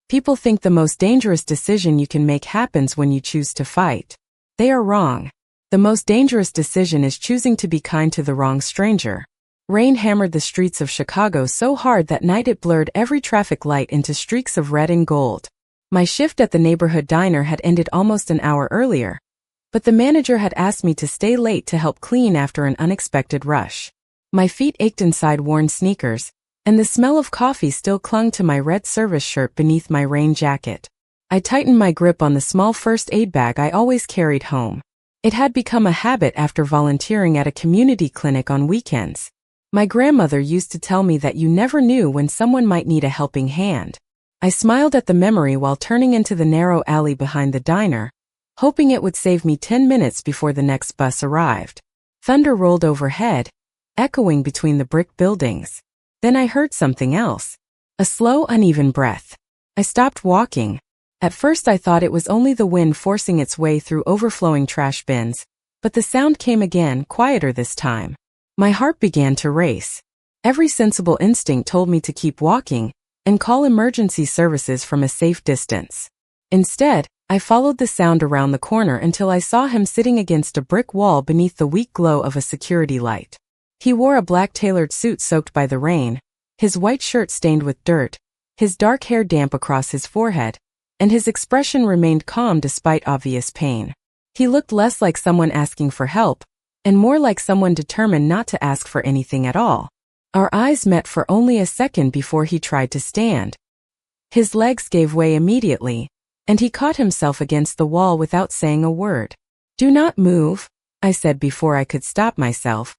People think the most dangerous decision you can make happens when you choose to fight. They are wrong. The most dangerous decision is choosing to be kind to the wrong stranger. Rain hammered the streets of Chicago so hard that night it blurred every traffic light into streaks of red and gold. My shift at the neighborhood diner had ended almost an hour earlier, but the manager had asked me to stay late to help clean after an unexpected rush. My feet ached inside worn sneakers, and the smell of coffee still clung to my red service shirt beneath my rain jacket. I tightened my grip on the small first aid bag I always carried home. It had become a habit after volunteering at a community clinic on weekends. My grandmother used to tell me that you never knew when someone might need a helping hand. I smiled at the memory while turning into the narrow alley behind the diner, hoping it would save me 10 minutes before the next bus arrived. Thunder rolled overhead, echoing between the brick buildings. Then I heard something else. A slow, uneven breath. I stopped walking. At first I thought it was only the wind forcing its way through overflowing trash bins, but the sound came again, quieter this time. My heart began to race. Every sensible instinct told me to keep walking and call emergency services from a safe distance. Instead, I followed the sound around the corner until I saw him sitting against a brick wall beneath the weak glow of a security light. He wore a black tailored suit soaked by the rain, his white shirt stained with dirt, his dark hair damp across his forehead, and his expression remained calm despite obvious pain. He looked less like someone asking for help, and more like someone determined not to ask for anything at all. Our eyes met for only a second before he tried to stand. His legs gave way immediately, and he caught himself against the wall without saying a word. "Do not move," I said before I could stop myself.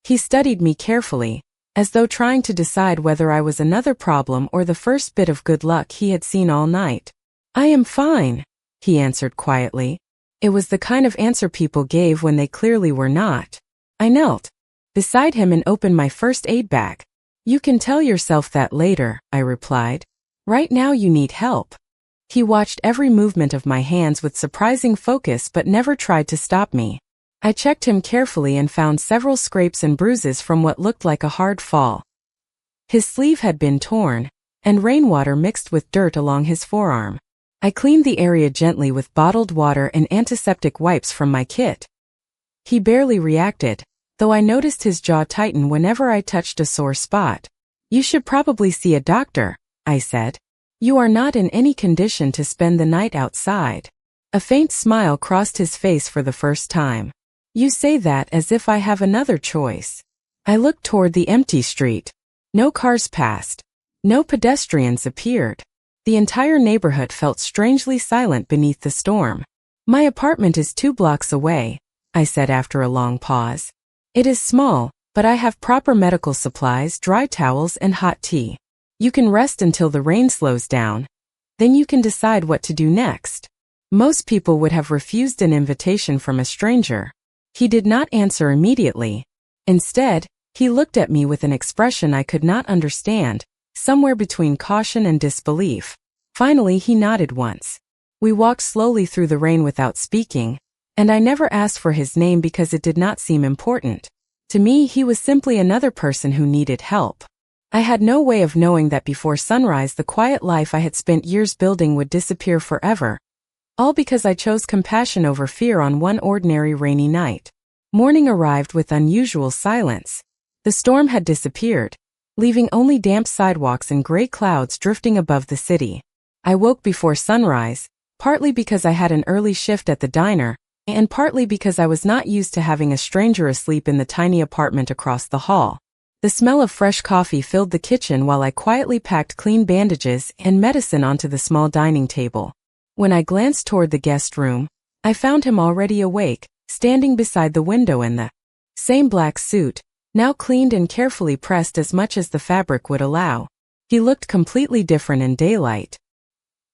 He studied me carefully, as though trying to decide whether I was another problem or the first bit of good luck he had seen all night. "I am fine," he answered quietly. It was the kind of answer people gave when they clearly were not. I knelt beside him and opened my first aid bag. "You can tell yourself that later," I replied. "Right now you need help." He watched every movement of my hands with surprising focus but never tried to stop me. I checked him carefully and found several scrapes and bruises from what looked like a hard fall. His sleeve had been torn, and rainwater mixed with dirt along his forearm. I cleaned the area gently with bottled water and antiseptic wipes from my kit. He barely reacted, though I noticed his jaw tighten whenever I touched a sore spot. "You should probably see a doctor," I said. "You are not in any condition to spend the night outside." A faint smile crossed his face for the first time. "You say that as if I have another choice." I looked toward the empty street. No cars passed. No pedestrians appeared. The entire neighborhood felt strangely silent beneath the storm. "My apartment is 2 blocks away," I said after a long pause. "It is small, but I have proper medical supplies, dry towels, and hot tea. You can rest until the rain slows down. Then you can decide what to do next." Most people would have refused an invitation from a stranger. He did not answer immediately. Instead, he looked at me with an expression I could not understand, somewhere between caution and disbelief. Finally, he nodded once. We walked slowly through the rain without speaking, and I never asked for his name because it did not seem important. To me, he was simply another person who needed help. I had no way of knowing that before sunrise the quiet life I had spent years building would disappear forever. All because I chose compassion over fear on one ordinary rainy night. Morning arrived with unusual silence. The storm had disappeared, leaving only damp sidewalks and gray clouds drifting above the city. I woke before sunrise, partly because I had an early shift at the diner, and partly because I was not used to having a stranger asleep in the tiny apartment across the hall. The smell of fresh coffee filled the kitchen while I quietly packed clean bandages and medicine onto the small dining table. When I glanced toward the guest room, I found him already awake, standing beside the window in the same black suit, now cleaned and carefully pressed as much as the fabric would allow. He looked completely different in daylight.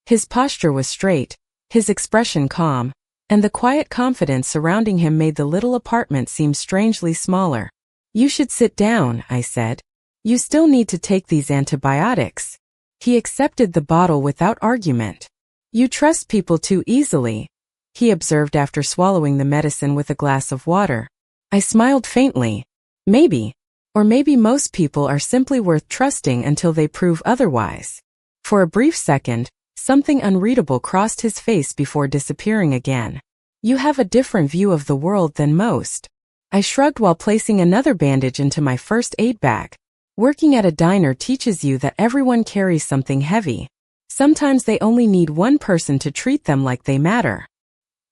His posture was straight, his expression calm, and the quiet confidence surrounding him made the little apartment seem strangely smaller. "You should sit down," I said. "You still need to take these antibiotics." He accepted the bottle without argument. "You trust people too easily," he observed after swallowing the medicine with a glass of water. I smiled faintly. Maybe. Or maybe most people are simply worth trusting until they prove otherwise. For a brief second, something unreadable crossed his face before disappearing again. You have a different view of the world than most. I shrugged while placing another bandage into my first aid bag. Working at a diner teaches you that everyone carries something heavy. Sometimes they only need one person to treat them like they matter.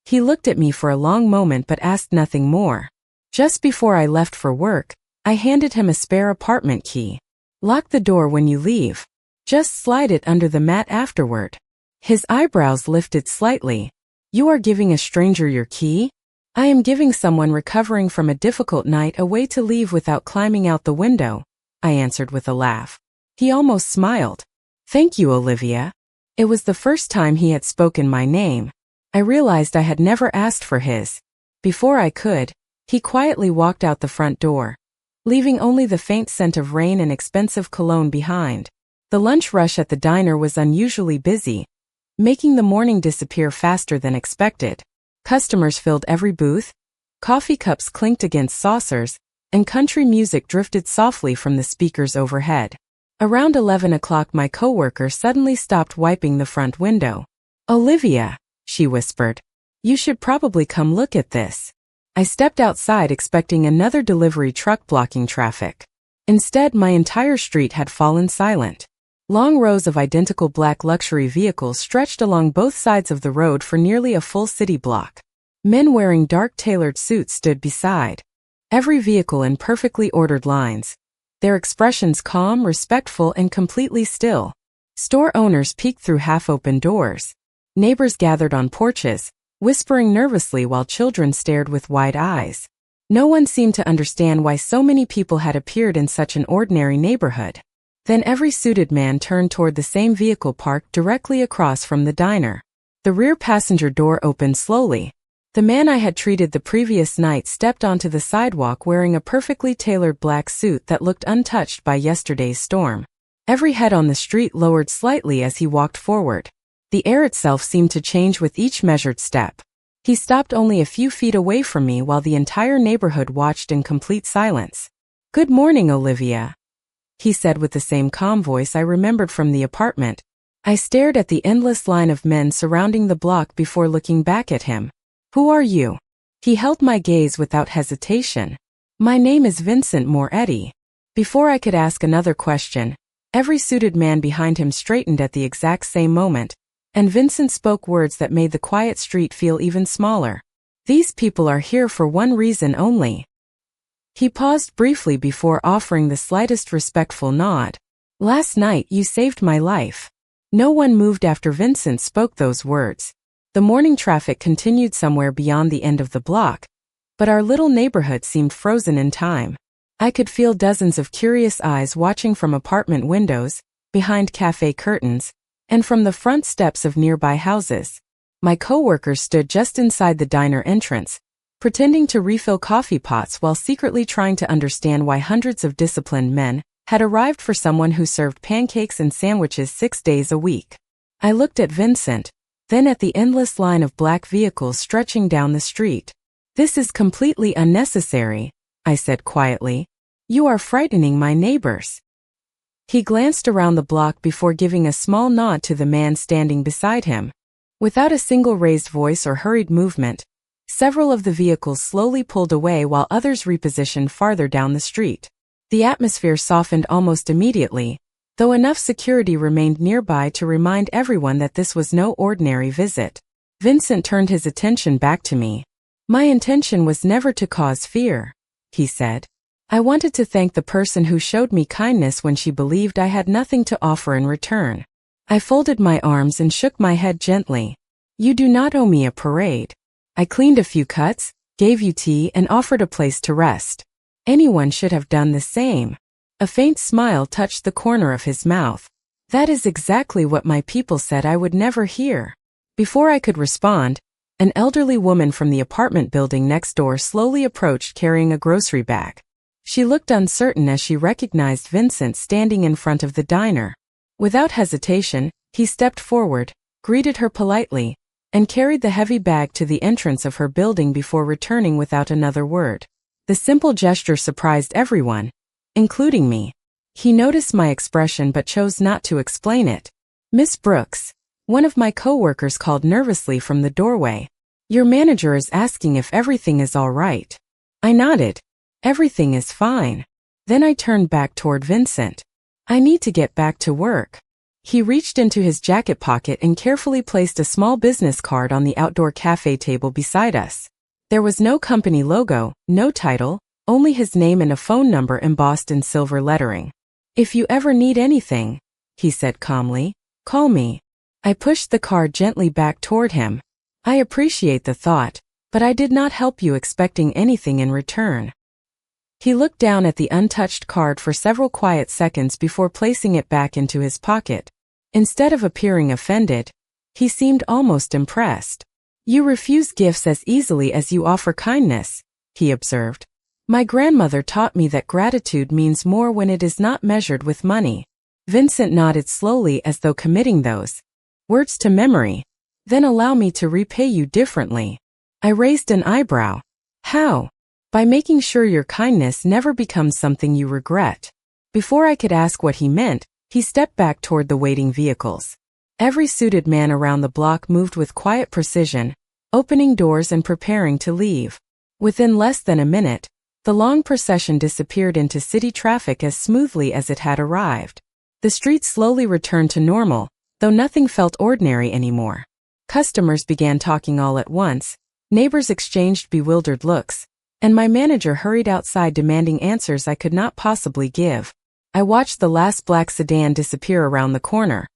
He looked at me for a long moment but asked nothing more. Just before I left for work, I handed him a spare apartment key. Lock the door when you leave. Just slide it under the mat afterward. His eyebrows lifted slightly. You are giving a stranger your key? I am giving someone recovering from a difficult night a way to leave without climbing out the window, I answered with a laugh. He almost smiled. Thank you, Olivia. It was the first time he had spoken my name. I realized I had never asked for his. Before I could, he quietly walked out the front door, leaving only the faint scent of rain and expensive cologne behind. The lunch rush at the diner was unusually busy, making the morning disappear faster than expected. Customers filled every booth, coffee cups clinked against saucers, and country music drifted softly from the speakers overhead. Around 11 o'clock my coworker suddenly stopped wiping the front window. Olivia, she whispered. You should probably come look at this. I stepped outside expecting another delivery truck blocking traffic. Instead, my entire street had fallen silent. Long rows of identical black luxury vehicles stretched along both sides of the road for nearly a full city block. Men wearing dark tailored suits stood beside every vehicle in perfectly ordered lines, their expressions calm, respectful, and completely still. Store owners peeked through half-open doors. Neighbors gathered on porches, whispering nervously while children stared with wide eyes. No one seemed to understand why so many people had appeared in such an ordinary neighborhood. Then every suited man turned toward the same vehicle parked directly across from the diner. The rear passenger door opened slowly. The man I had treated the previous night stepped onto the sidewalk wearing a perfectly tailored black suit that looked untouched by yesterday's storm. Every head on the street lowered slightly as he walked forward. The air itself seemed to change with each measured step. He stopped only a few feet away from me while the entire neighborhood watched in complete silence. Good morning, Olivia, he said with the same calm voice I remembered from the apartment. I stared at the endless line of men surrounding the block before looking back at him. Who are you? He held my gaze without hesitation. My name is Vincent Moretti. Before I could ask another question, every suited man behind him straightened at the exact same moment, and Vincent spoke words that made the quiet street feel even smaller. These people are here for one reason only. He paused briefly before offering the slightest respectful nod. Last night you saved my life. No one moved after Vincent spoke those words. The morning traffic continued somewhere beyond the end of the block, but our little neighborhood seemed frozen in time. I could feel dozens of curious eyes watching from apartment windows, behind cafe curtains, and from the front steps of nearby houses. My coworkers stood just inside the diner entrance, pretending to refill coffee pots while secretly trying to understand why hundreds of disciplined men had arrived for someone who served pancakes and sandwiches 6 days a week. I looked at Vincent, then at the endless line of black vehicles stretching down the street. This is completely unnecessary, I said quietly. You are frightening my neighbors. He glanced around the block before giving a small nod to the man standing beside him. Without a single raised voice or hurried movement, several of the vehicles slowly pulled away while others repositioned farther down the street. The atmosphere softened almost immediately, though enough security remained nearby to remind everyone that this was no ordinary visit. Vincent turned his attention back to me. My intention was never to cause fear, he said. I wanted to thank the person who showed me kindness when she believed I had nothing to offer in return. I folded my arms and shook my head gently. You do not owe me a parade. I cleaned a few cuts, gave you tea, and offered a place to rest. Anyone should have done the same. A faint smile touched the corner of his mouth. That is exactly what my people said I would never hear. Before I could respond, an elderly woman from the apartment building next door slowly approached carrying a grocery bag. She looked uncertain as she recognized Vincent standing in front of the diner. Without hesitation, he stepped forward, greeted her politely, and carried the heavy bag to the entrance of her building before returning without another word. The simple gesture surprised everyone, including me. He noticed my expression but chose not to explain it. Miss Brooks, one of my coworkers called nervously from the doorway. Your manager is asking if everything is all right. I nodded. Everything is fine. Then I turned back toward Vincent. I need to get back to work. He reached into his jacket pocket and carefully placed a small business card on the outdoor cafe table beside us. There was no company logo, no title, only his name and a phone number embossed in silver lettering. If you ever need anything, he said calmly, call me. I pushed the card gently back toward him. I appreciate the thought, but I did not help you expecting anything in return. He looked down at the untouched card for several quiet seconds before placing it back into his pocket. Instead of appearing offended, he seemed almost impressed. You refuse gifts as easily as you offer kindness, he observed. My grandmother taught me that gratitude means more when it is not measured with money. Vincent nodded slowly as though committing those words to memory. Then allow me to repay you differently. I raised an eyebrow. How? By making sure your kindness never becomes something you regret. Before I could ask what he meant, he stepped back toward the waiting vehicles. Every suited man around the block moved with quiet precision, opening doors and preparing to leave. Within less than a minute, the long procession disappeared into city traffic as smoothly as it had arrived. The streets slowly returned to normal, though nothing felt ordinary anymore. Customers began talking all at once, neighbors exchanged bewildered looks, and my manager hurried outside demanding answers I could not possibly give. I watched the last black sedan disappear around the corner,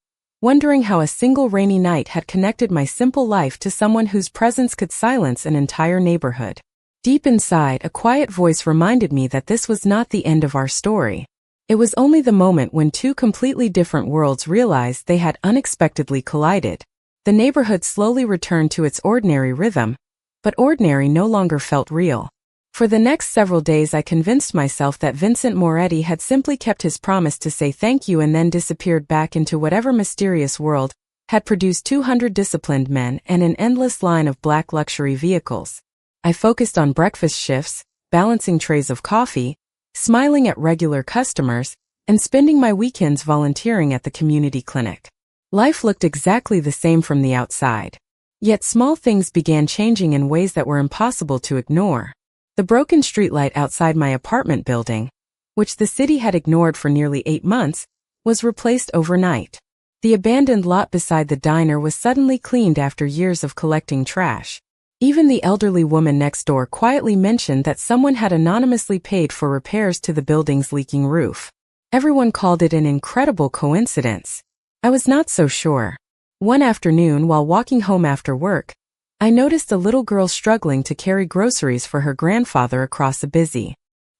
wondering how a single rainy night had connected my simple life to someone whose presence could silence an entire neighborhood. Deep inside, a quiet voice reminded me that this was not the end of our story. It was only the moment when two completely different worlds realized they had unexpectedly collided. The neighborhood slowly returned to its ordinary rhythm, but ordinary no longer felt real. For the next several days I convinced myself that Vincent Moretti had simply kept his promise to say thank you and then disappeared back into whatever mysterious world had produced 200 disciplined men and an endless line of black luxury vehicles. I focused on breakfast shifts, balancing trays of coffee, smiling at regular customers, and spending my weekends volunteering at the community clinic. Life looked exactly the same from the outside. Yet small things began changing in ways that were impossible to ignore. The broken streetlight outside my apartment building, which the city had ignored for nearly 8 months, was replaced overnight. The abandoned lot beside the diner was suddenly cleaned after years of collecting trash. Even the elderly woman next door quietly mentioned that someone had anonymously paid for repairs to the building's leaking roof. Everyone called it an incredible coincidence. I was not so sure. One afternoon while walking home after work, I noticed a little girl struggling to carry groceries for her grandfather across a busy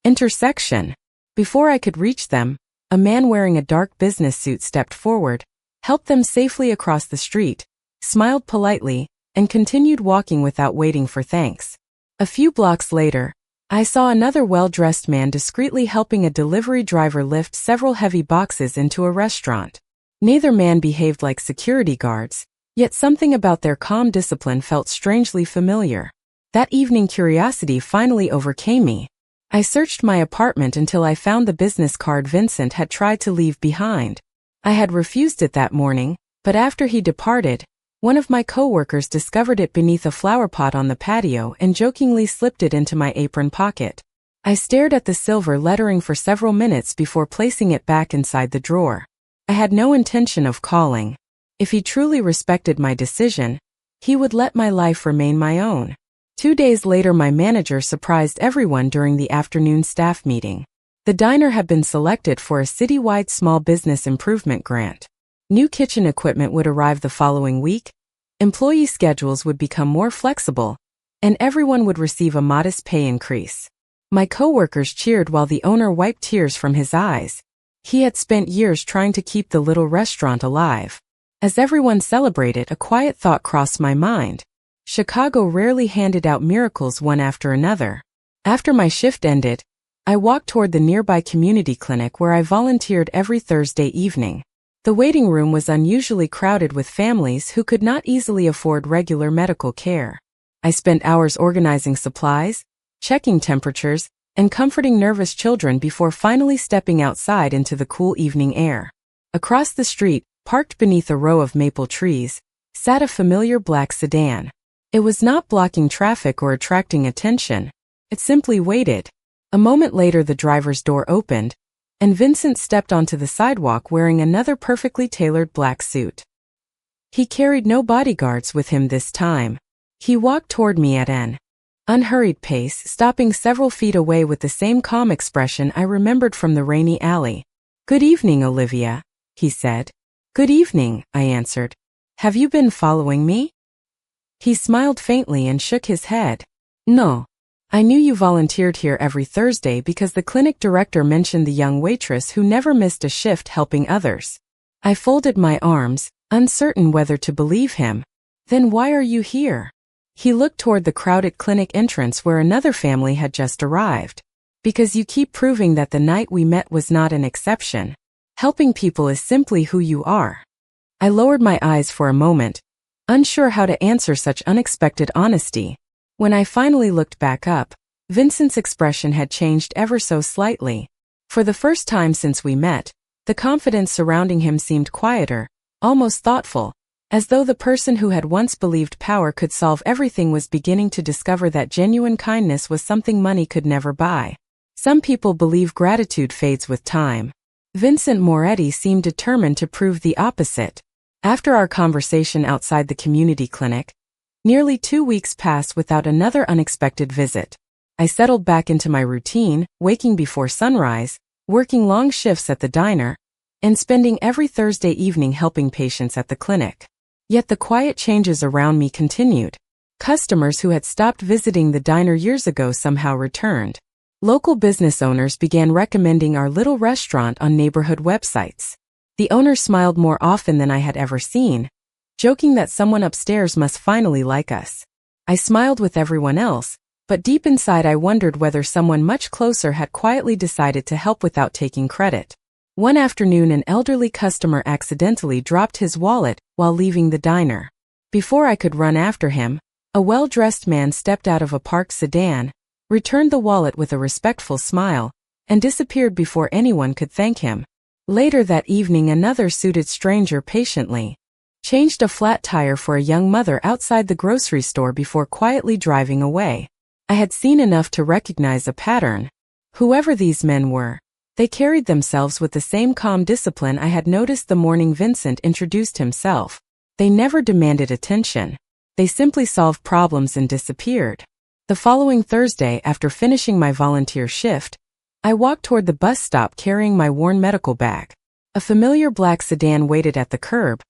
intersection. Before I could reach them, a man wearing a dark business suit stepped forward, helped them safely across the street, smiled politely, and continued walking without waiting for thanks. A few blocks later, I saw another well-dressed man discreetly helping a delivery driver lift several heavy boxes into a restaurant. Neither man behaved like security guards, yet something about their calm discipline felt strangely familiar. That evening curiosity finally overcame me. I searched my apartment until I found the business card Vincent had tried to leave behind. I had refused it that morning, but after he departed, one of my coworkers discovered it beneath a flower pot on the patio and jokingly slipped it into my apron pocket. I stared at the silver lettering for several minutes before placing it back inside the drawer. I had no intention of calling. If he truly respected my decision, he would let my life remain my own. 2 days later, my manager surprised everyone during the afternoon staff meeting. The diner had been selected for a citywide small business improvement grant. New kitchen equipment would arrive the following week, employee schedules would become more flexible, and everyone would receive a modest pay increase. My coworkers cheered while the owner wiped tears from his eyes. He had spent years trying to keep the little restaurant alive. As everyone celebrated, a quiet thought crossed my mind. Chicago rarely handed out miracles one after another. After my shift ended, I walked toward the nearby community clinic where I volunteered every Thursday evening. The waiting room was unusually crowded with families who could not easily afford regular medical care. I spent hours organizing supplies, checking temperatures, and comforting nervous children before finally stepping outside into the cool evening air. Across the street, Parked beneath a row of maple trees, sat a familiar black sedan. It was not blocking traffic or attracting attention. It simply waited. A moment later the driver's door opened, and Vincent stepped onto the sidewalk wearing another perfectly tailored black suit. He carried no bodyguards with him this time. He walked toward me at an unhurried pace, stopping several feet away with the same calm expression I remembered from the rainy alley. "Good evening, Olivia," he said. "Good evening," I answered. "Have you been following me?" He smiled faintly and shook his head. "No. I knew you volunteered here every Thursday because the clinic director mentioned the young waitress who never missed a shift helping others." I folded my arms, uncertain whether to believe him. "Then why are you here?" He looked toward the crowded clinic entrance where another family had just arrived. "Because you keep proving that the night we met was not an exception. Helping people is simply who you are." I lowered my eyes for a moment, unsure how to answer such unexpected honesty. When I finally looked back up, Vincent's expression had changed ever so slightly. For the first time since we met, the confidence surrounding him seemed quieter, almost thoughtful, as though the person who had once believed power could solve everything was beginning to discover that genuine kindness was something money could never buy. Some people believe gratitude fades with time. Vincent Moretti seemed determined to prove the opposite. After our conversation outside the community clinic, nearly 2 weeks passed without another unexpected visit. I settled back into my routine, waking before sunrise, working long shifts at the diner, and spending every Thursday evening helping patients at the clinic. Yet the quiet changes around me continued. Customers who had stopped visiting the diner years ago somehow returned. Local business owners began recommending our little restaurant on neighborhood websites. The owner smiled more often than I had ever seen, joking that someone upstairs must finally like us. I smiled with everyone else, but deep inside I wondered whether someone much closer had quietly decided to help without taking credit. One afternoon an elderly customer accidentally dropped his wallet while leaving the diner. Before I could run after him, a well-dressed man stepped out of a parked sedan, returned the wallet with a respectful smile, and disappeared before anyone could thank him. Later that evening another suited stranger patiently changed a flat tire for a young mother outside the grocery store before quietly driving away. I had seen enough to recognize a pattern. Whoever these men were, they carried themselves with the same calm discipline I had noticed the morning Vincent introduced himself. They never demanded attention. They simply solved problems and disappeared. The following Thursday, after finishing my volunteer shift, I walked toward the bus stop carrying my worn medical bag. A familiar black sedan waited at the curb,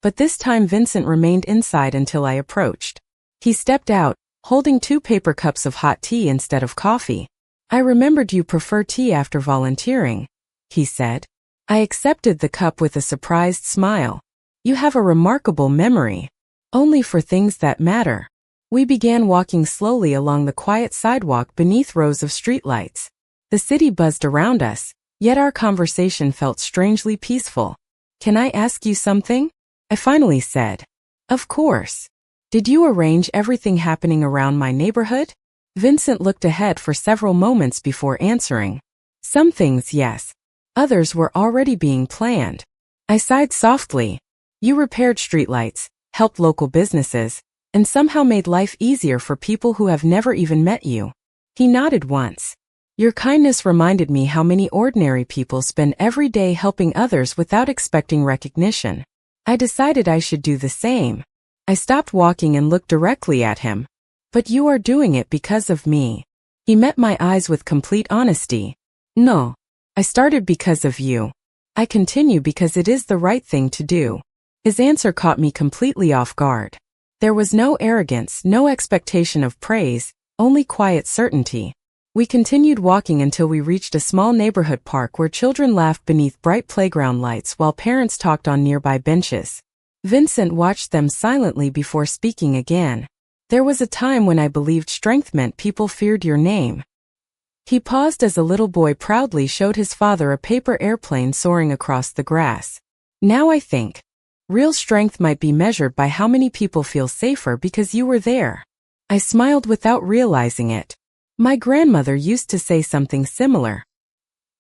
but this time Vincent remained inside until I approached. He stepped out, holding 2 paper cups of hot tea instead of coffee. "I remembered you prefer tea after volunteering," he said. I accepted the cup with a surprised smile. "You have a remarkable memory. Only for things that matter." We began walking slowly along the quiet sidewalk beneath rows of streetlights. The city buzzed around us, yet our conversation felt strangely peaceful. "Can I ask you something?" I finally said. "Of course. Did you arrange everything happening around my neighborhood?" Vincent looked ahead for several moments before answering. "Some things, yes. Others were already being planned." I sighed softly. "You repaired streetlights, helped local businesses, and somehow made life easier for people who have never even met you." He nodded once. "Your kindness reminded me how many ordinary people spend every day helping others without expecting recognition. I decided I should do the same." I stopped walking and looked directly at him. "But you are doing it because of me." He met my eyes with complete honesty. "No. I started because of you. I continue because it is the right thing to do." His answer caught me completely off guard. There was no arrogance, no expectation of praise, only quiet certainty. We continued walking until we reached a small neighborhood park where children laughed beneath bright playground lights while parents talked on nearby benches. Vincent watched them silently before speaking again. "There was a time when I believed strength meant people feared your name." He paused as a little boy proudly showed his father a paper airplane soaring across the grass. "Now I think real strength might be measured by how many people feel safer because you were there." I smiled without realizing it. "My grandmother used to say something similar."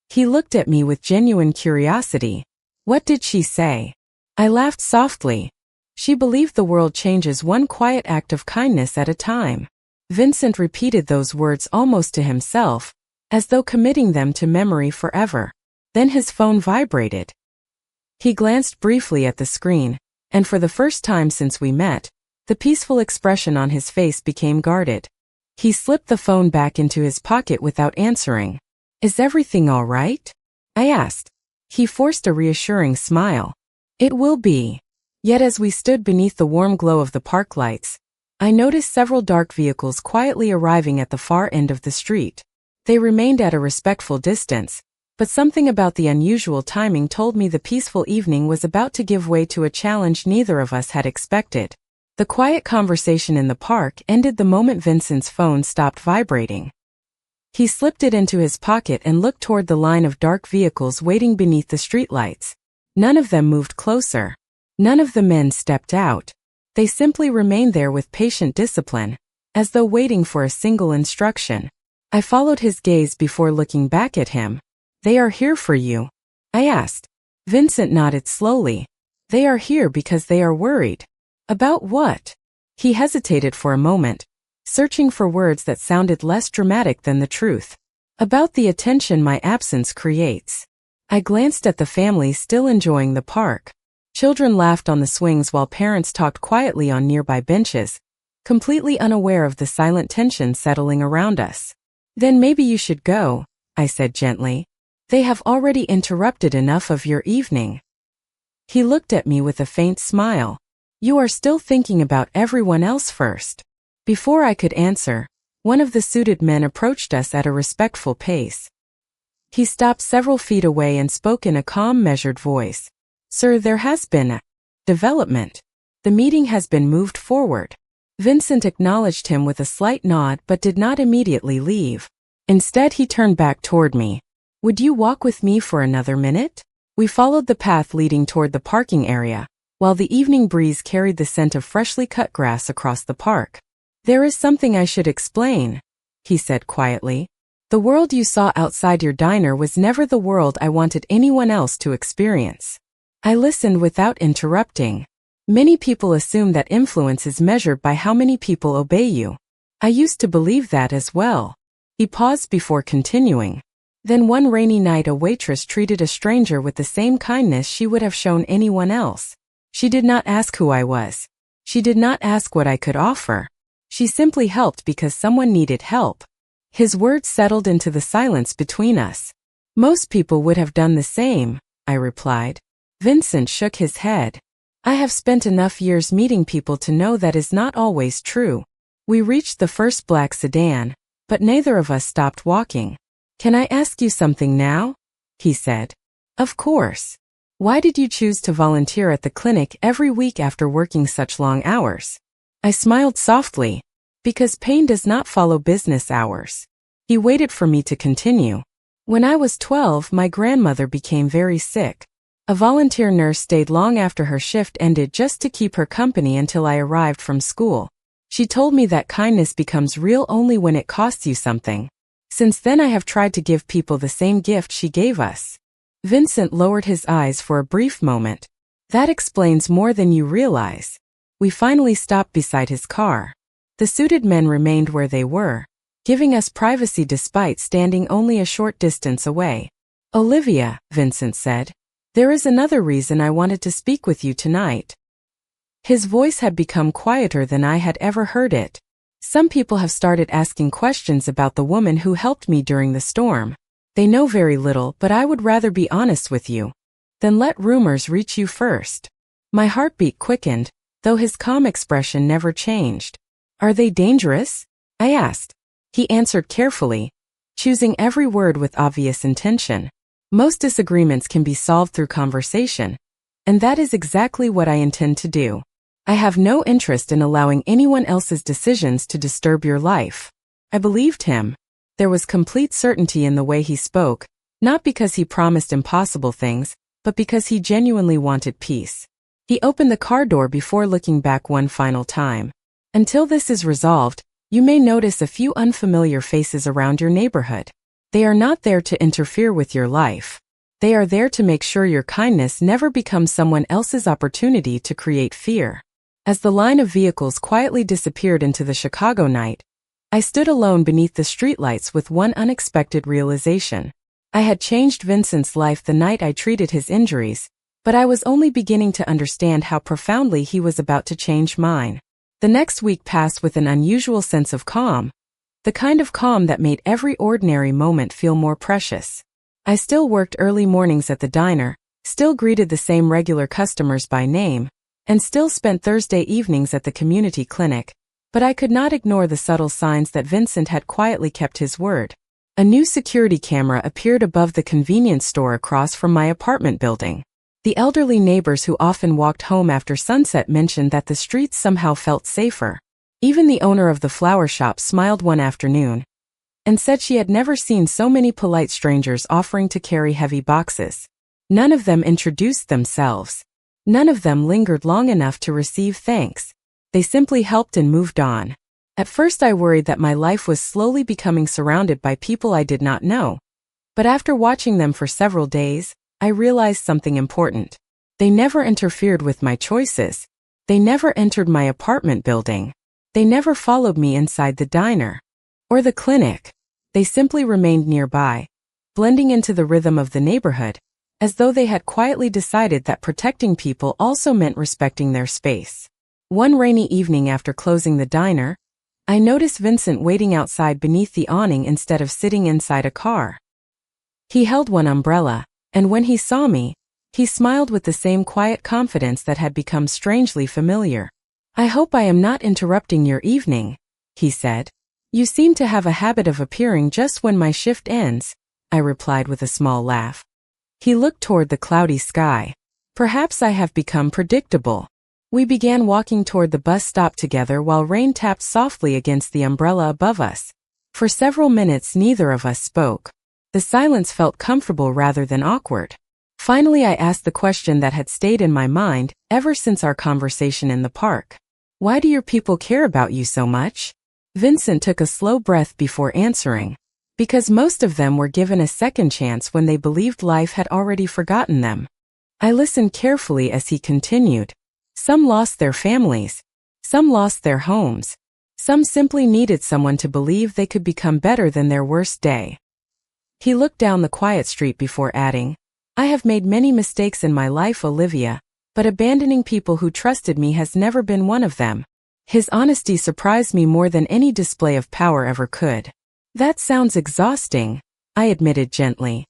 He looked at me with genuine curiosity. "What did she say?" I laughed softly. She believed the world changes one quiet act of kindness at a time. Vincent repeated those words almost to himself, as though committing them to memory forever. Then his phone vibrated. He glanced briefly at the screen, and for the first time since we met, the peaceful expression on his face became guarded. He slipped the phone back into his pocket without answering. "Is everything all right?" I asked. He forced a reassuring smile. "It will be." Yet as we stood beneath the warm glow of the park lights, I noticed several dark vehicles quietly arriving at the far end of the street. They remained at a respectful distance, but something about the unusual timing told me the peaceful evening was about to give way to a challenge neither of us had expected. The quiet conversation in the park ended the moment Vincent's phone stopped vibrating. He slipped it into his pocket and looked toward the line of dark vehicles waiting beneath the streetlights. None of them moved closer. None of the men stepped out. They simply remained there with patient discipline, as though waiting for a single instruction. I followed his gaze before looking back at him. "They are here for you?" I asked. Vincent nodded slowly. "They are here because they are worried." "About what?" He hesitated for a moment, searching for words that sounded less dramatic than the truth. "About the attention my absence creates." I glanced at the family still enjoying the park. Children laughed on the swings while parents talked quietly on nearby benches, completely unaware of the silent tension settling around us. "Then maybe you should go," I said gently. "They have already interrupted enough of your evening." He looked at me with a faint smile. "You are still thinking about everyone else first." Before I could answer, one of the suited men approached us at a respectful pace. He stopped several feet away and spoke in a calm, measured voice. "Sir, there has been a development. The meeting has been moved forward." Vincent acknowledged him with a slight nod but did not immediately leave. Instead, he turned back toward me. "Would you walk with me for another minute?" We followed the path leading toward the parking area, while the evening breeze carried the scent of freshly cut grass across the park. "There is something I should explain," he said quietly. "The world you saw outside your diner was never the world I wanted anyone else to experience." I listened without interrupting. "Many people assume that influence is measured by how many people obey you. I used to believe that as well." He paused before continuing. "Then one rainy night a waitress treated a stranger with the same kindness she would have shown anyone else. She did not ask who I was. She did not ask what I could offer. She simply helped because someone needed help." His words settled into the silence between us. "Most people would have done the same," I replied. Vincent shook his head. "I have spent enough years meeting people to know that is not always true." We reached the first black sedan, but neither of us stopped walking. "Can I ask you something now?" he said. "Of course. Why did you choose to volunteer at the clinic every week after working such long hours?" I smiled softly. "Because pain does not follow business hours." He waited for me to continue. "When I was 12, my grandmother became very sick. A volunteer nurse stayed long after her shift ended just to keep her company until I arrived from school. She told me that kindness becomes real only when it costs you something. Since then I have tried to give people the same gift she gave us." Vincent lowered his eyes for a brief moment. "That explains more than you realize." We finally stopped beside his car. The suited men remained where they were, giving us privacy despite standing only a short distance away. "Olivia," Vincent said, "there is another reason I wanted to speak with you tonight." His voice had become quieter than I had ever heard it. "Some people have started asking questions about the woman who helped me during the storm. They know very little, but I would rather be honest with you. Then let rumors reach you first." My heartbeat quickened, though his calm expression never changed. "Are they dangerous?" I asked. He answered carefully, choosing every word with obvious intention. "Most disagreements can be solved through conversation, and that is exactly what I intend to do. I have no interest in allowing anyone else's decisions to disturb your life." I believed him. There was complete certainty in the way he spoke, not because he promised impossible things, but because he genuinely wanted peace. He opened the car door before looking back one final time. "Until this is resolved, you may notice a few unfamiliar faces around your neighborhood. They are not there to interfere with your life. They are there to make sure your kindness never becomes someone else's opportunity to create fear. As the line of vehicles quietly disappeared into the Chicago night, I stood alone beneath the streetlights with one unexpected realization. I had changed Vincent's life the night I treated his injuries, but I was only beginning to understand how profoundly he was about to change mine. The next week passed with an unusual sense of calm, the kind of calm that made every ordinary moment feel more precious. I still worked early mornings at the diner, still greeted the same regular customers by name, and still spent Thursday evenings at the community clinic, but I could not ignore the subtle signs that Vincent had quietly kept his word. A new security camera appeared above the convenience store across from my apartment building. The elderly neighbors who often walked home after sunset mentioned that the streets somehow felt safer. Even the owner of the flower shop smiled one afternoon and said she had never seen so many polite strangers offering to carry heavy boxes. None of them introduced themselves. None of them lingered long enough to receive thanks. They simply helped and moved on. At first I worried that my life was slowly becoming surrounded by people I did not know. But after watching them for several days, I realized something important. They never interfered with my choices. They never entered my apartment building. They never followed me inside the diner or the clinic. They simply remained nearby, blending into the rhythm of the neighborhood, as though they had quietly decided that protecting people also meant respecting their space. One rainy evening after closing the diner, I noticed Vincent waiting outside beneath the awning instead of sitting inside a car. He held one umbrella, and when he saw me, he smiled with the same quiet confidence that had become strangely familiar. "I hope I am not interrupting your evening," he said. "You seem to have a habit of appearing just when my shift ends," I replied with a small laugh. He looked toward the cloudy sky. "Perhaps I have become predictable." We began walking toward the bus stop together while rain tapped softly against the umbrella above us. For several minutes neither of us spoke. The silence felt comfortable rather than awkward. Finally I asked the question that had stayed in my mind ever since our conversation in the park. "Why do your people care about you so much?" Vincent took a slow breath before answering. "Because most of them were given a second chance when they believed life had already forgotten them." I listened carefully as he continued. "Some lost their families. Some lost their homes. Some simply needed someone to believe they could become better than their worst day." He looked down the quiet street before adding, "I have made many mistakes in my life, Olivia, but abandoning people who trusted me has never been one of them." His honesty surprised me more than any display of power ever could. "That sounds exhausting," I admitted gently.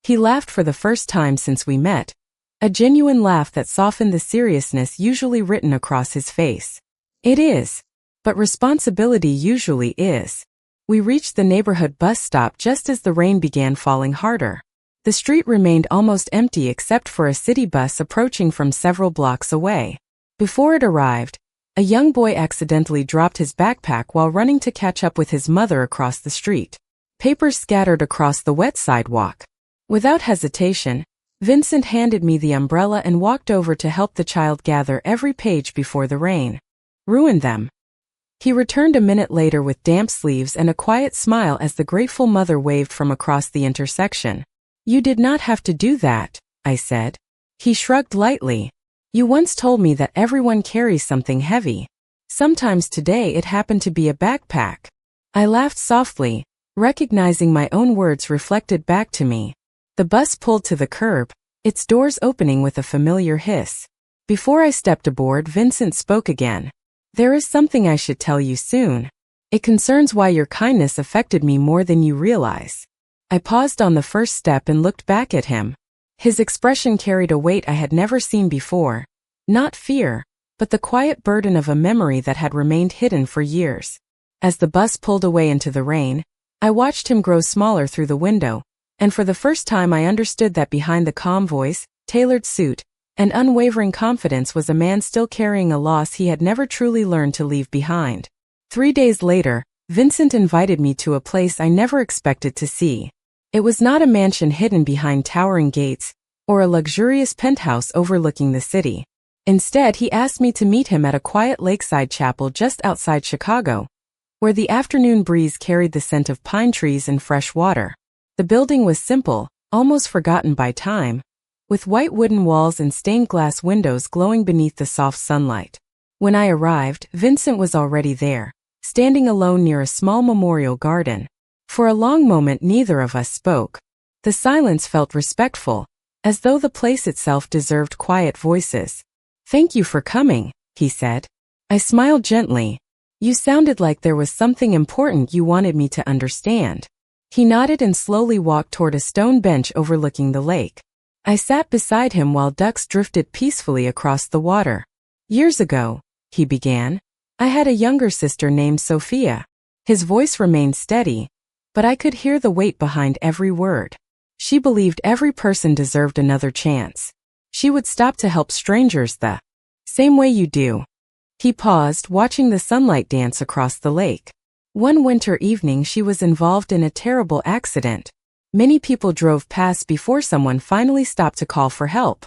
He laughed for the first time since we met, a genuine laugh that softened the seriousness usually written across his face. "It is. But responsibility usually is." We reached the neighborhood bus stop just as the rain began falling harder. The street remained almost empty except for a city bus approaching from several blocks away. Before it arrived, a young boy accidentally dropped his backpack while running to catch up with his mother across the street. Papers scattered across the wet sidewalk. Without hesitation, Vincent handed me the umbrella and walked over to help the child gather every page before the rain ruined them. He returned a minute later with damp sleeves and a quiet smile as the grateful mother waved from across the intersection. "You did not have to do that," I said. He shrugged lightly. "You once told me that everyone carries something heavy. Sometimes today it happened to be a backpack." I laughed softly, recognizing my own words reflected back to me. The bus pulled to the curb, its doors opening with a familiar hiss. Before I stepped aboard, Vincent spoke again. "There is something I should tell you soon. It concerns why your kindness affected me more than you realize." I paused on the first step and looked back at him. His expression carried a weight I had never seen before. Not fear, but the quiet burden of a memory that had remained hidden for years. As the bus pulled away into the rain, I watched him grow smaller through the window, and for the first time I understood that behind the calm voice, tailored suit, and unwavering confidence was a man still carrying a loss he had never truly learned to leave behind. 3 days later, Vincent invited me to a place I never expected to see. It was not a mansion hidden behind towering gates, or a luxurious penthouse overlooking the city. Instead, he asked me to meet him at a quiet lakeside chapel just outside Chicago, where the afternoon breeze carried the scent of pine trees and fresh water. The building was simple, almost forgotten by time, with white wooden walls and stained glass windows glowing beneath the soft sunlight. When I arrived, Vincent was already there, standing alone near a small memorial garden. For a long moment neither of us spoke. The silence felt respectful, as though the place itself deserved quiet voices. "Thank you for coming," he said. I smiled gently. "You sounded like there was something important you wanted me to understand." He nodded and slowly walked toward a stone bench overlooking the lake. I sat beside him while ducks drifted peacefully across the water. "Years ago," he began, "I had a younger sister named Sophia." His voice remained steady, but I could hear the weight behind every word. "She believed every person deserved another chance. She would stop to help strangers the same way you do." He paused, watching the sunlight dance across the lake. One winter evening she was involved in a terrible accident. Many people drove past before someone finally stopped to call for help.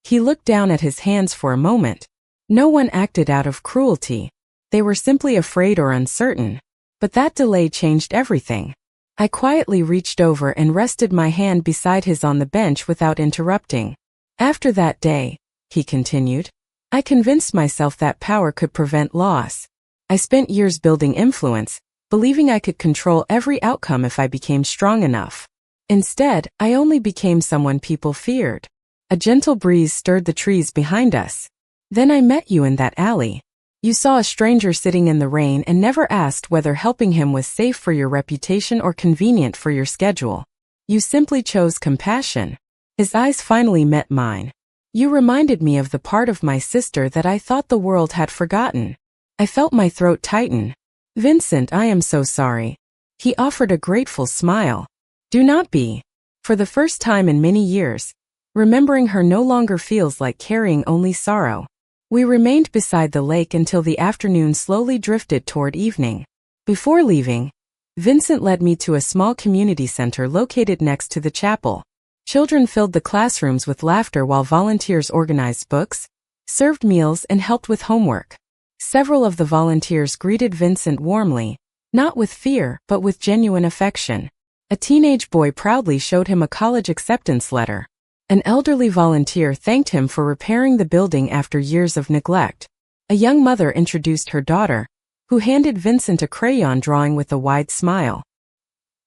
He looked down at his hands for a moment. No one acted out of cruelty. They were simply afraid or uncertain. But that delay changed everything. I quietly reached over and rested my hand beside his on the bench without interrupting. "After that day," he continued, "I convinced myself that power could prevent loss. I spent years building influence, believing I could control every outcome if I became strong enough. Instead, I only became someone people feared." A gentle breeze stirred the trees behind us. "Then I met you in that alley. You saw a stranger sitting in the rain and never asked whether helping him was safe for your reputation or convenient for your schedule. You simply chose compassion." His eyes finally met mine. "You reminded me of the part of my sister that I thought the world had forgotten." I felt my throat tighten. "Vincent, I am so sorry." He offered a grateful smile. "Do not be." For the first time in many years, remembering her no longer feels like carrying only sorrow. We remained beside the lake until the afternoon slowly drifted toward evening. Before leaving, Vincent led me to a small community center located next to the chapel. Children filled the classrooms with laughter while volunteers organized books, served meals, and helped with homework. Several of the volunteers greeted Vincent warmly, not with fear, but with genuine affection. A teenage boy proudly showed him a college acceptance letter. An elderly volunteer thanked him for repairing the building after years of neglect. A young mother introduced her daughter, who handed Vincent a crayon drawing with a wide smile.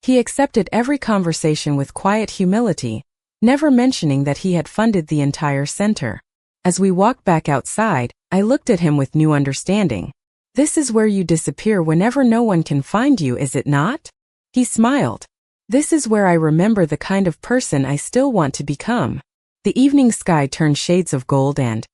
He accepted every conversation with quiet humility, never mentioning that he had funded the entire center. As we walked back outside, I looked at him with new understanding. "This is where you disappear whenever no one can find you, is it not?" He smiled. "This is where I remember the kind of person I still want to become." The evening sky turned shades of gold and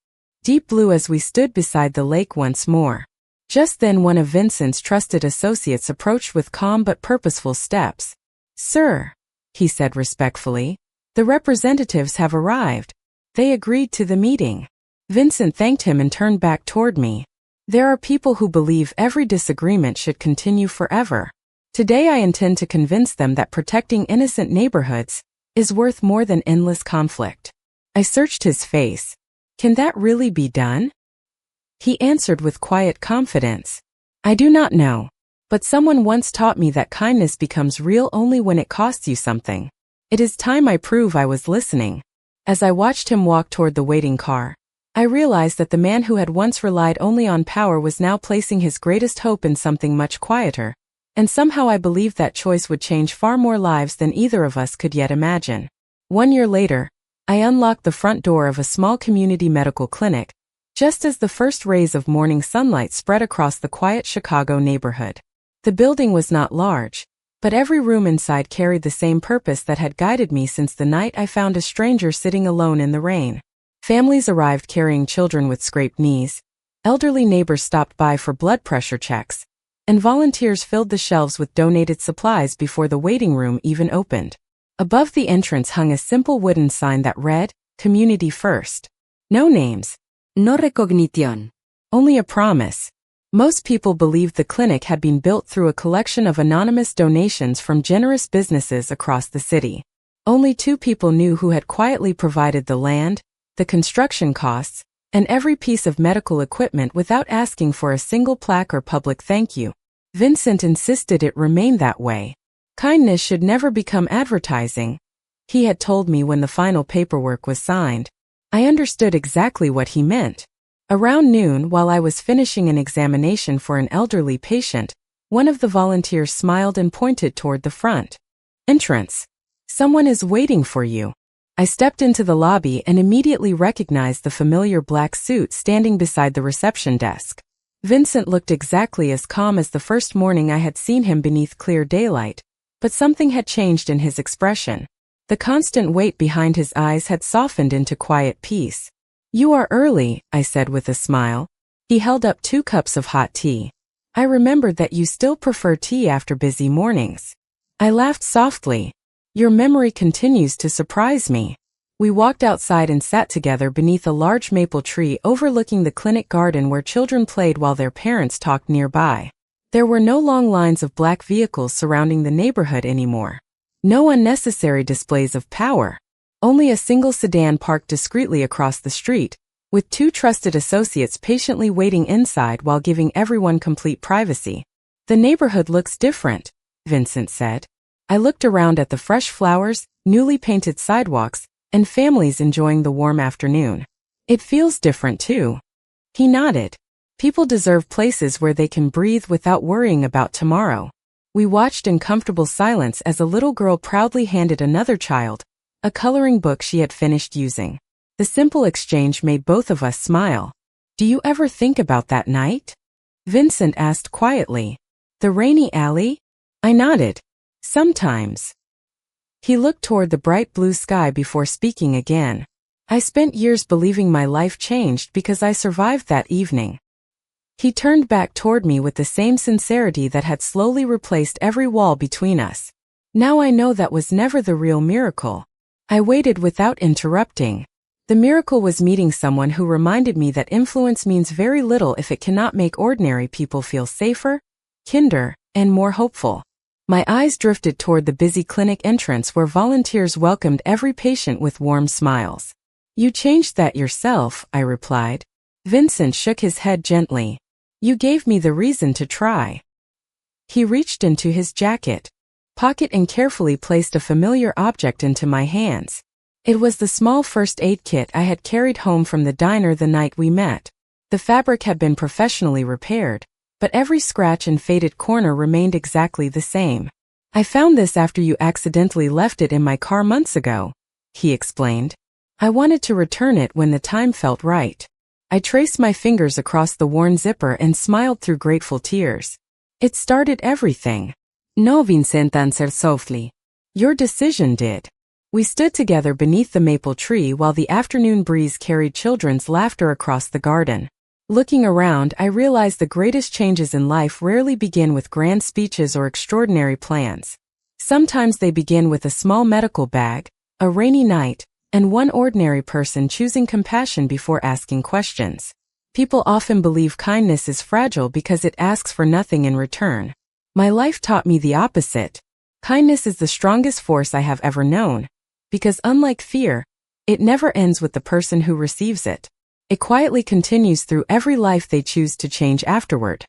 deep blue as we stood beside the lake once more. Just then one of Vincent's trusted associates approached with calm but purposeful steps. "Sir," he said respectfully, "the representatives have arrived. They agreed to the meeting." Vincent thanked him and turned back toward me. "There are people who believe every disagreement should continue forever. Today I intend to convince them that protecting innocent neighborhoods is worth more than endless conflict." I searched his face. "Can that really be done?" He answered with quiet confidence. "I do not know. But someone once taught me that kindness becomes real only when it costs you something. It is time I prove I was listening." As I watched him walk toward the waiting car, I realized that the man who had once relied only on power was now placing his greatest hope in something much quieter. And somehow I believed that choice would change far more lives than either of us could yet imagine. 1 year later, I unlocked the front door of a small community medical clinic, just as the first rays of morning sunlight spread across the quiet Chicago neighborhood. The building was not large, but every room inside carried the same purpose that had guided me since the night I found a stranger sitting alone in the rain. Families arrived carrying children with scraped knees, elderly neighbors stopped by for blood pressure checks, and volunteers filled the shelves with donated supplies before the waiting room even opened. Above the entrance hung a simple wooden sign that read, "Community First." No names. No recognition. Only a promise. Most people believed the clinic had been built through a collection of anonymous donations from generous businesses across the city. Only 2 people knew who had quietly provided the land, the construction costs, and every piece of medical equipment without asking for a single plaque or public thank you. Vincent insisted it remain that way. Kindness should never become advertising. He had told me when the final paperwork was signed. I understood exactly what he meant. Around noon, while I was finishing an examination for an elderly patient, one of the volunteers smiled and pointed toward the front entrance. "Someone is waiting for you." I stepped into the lobby and immediately recognized the familiar black suit standing beside the reception desk. Vincent looked exactly as calm as the first morning I had seen him beneath clear daylight, but something had changed in his expression. The constant weight behind his eyes had softened into quiet peace. "You are early," I said with a smile. He held up 2 cups of hot tea. "I remembered that you still prefer tea after busy mornings." I laughed softly. "Your memory continues to surprise me." We walked outside and sat together beneath a large maple tree overlooking the clinic garden where children played while their parents talked nearby. There were no long lines of black vehicles surrounding the neighborhood anymore. No unnecessary displays of power. Only a single sedan parked discreetly across the street, with 2 trusted associates patiently waiting inside while giving everyone complete privacy. "The neighborhood looks different," Vincent said. I looked around at the fresh flowers, newly painted sidewalks, and families enjoying the warm afternoon. "It feels different too." He nodded. "People deserve places where they can breathe without worrying about tomorrow." We watched in comfortable silence as a little girl proudly handed another child a coloring book she had finished using. The simple exchange made both of us smile. "Do you ever think about that night?" Vincent asked quietly. "The rainy alley?" I nodded. "Sometimes." He looked toward the bright blue sky before speaking again. "I spent years believing my life changed because I survived that evening." He turned back toward me with the same sincerity that had slowly replaced every wall between us. "Now I know that was never the real miracle." I waited without interrupting. The miracle was meeting someone who reminded me that influence means very little if it cannot make ordinary people feel safer, kinder, and more hopeful. My eyes drifted toward the busy clinic entrance where volunteers welcomed every patient with warm smiles. "You changed that yourself," I replied. Vincent shook his head gently. "You gave me the reason to try." He reached into his jacket pocket and carefully placed a familiar object into my hands. It was the small first aid kit I had carried home from the diner the night we met. The fabric had been professionally repaired, but every scratch and faded corner remained exactly the same. "I found this after you accidentally left it in my car months ago," he explained. "I wanted to return it when the time felt right." I traced my fingers across the worn zipper and smiled through grateful tears. "It started everything." "No, Vincent answered softly. "Your decision did." We stood together beneath the maple tree while the afternoon breeze carried children's laughter across the garden. Looking around, I realized the greatest changes in life rarely begin with grand speeches or extraordinary plans. Sometimes they begin with a small medical bag, a rainy night, and one ordinary person choosing compassion before asking questions. People often believe kindness is fragile because it asks for nothing in return. My life taught me the opposite. Kindness is the strongest force I have ever known, because unlike fear, it never ends with the person who receives it. It quietly continues through every life they choose to change afterward.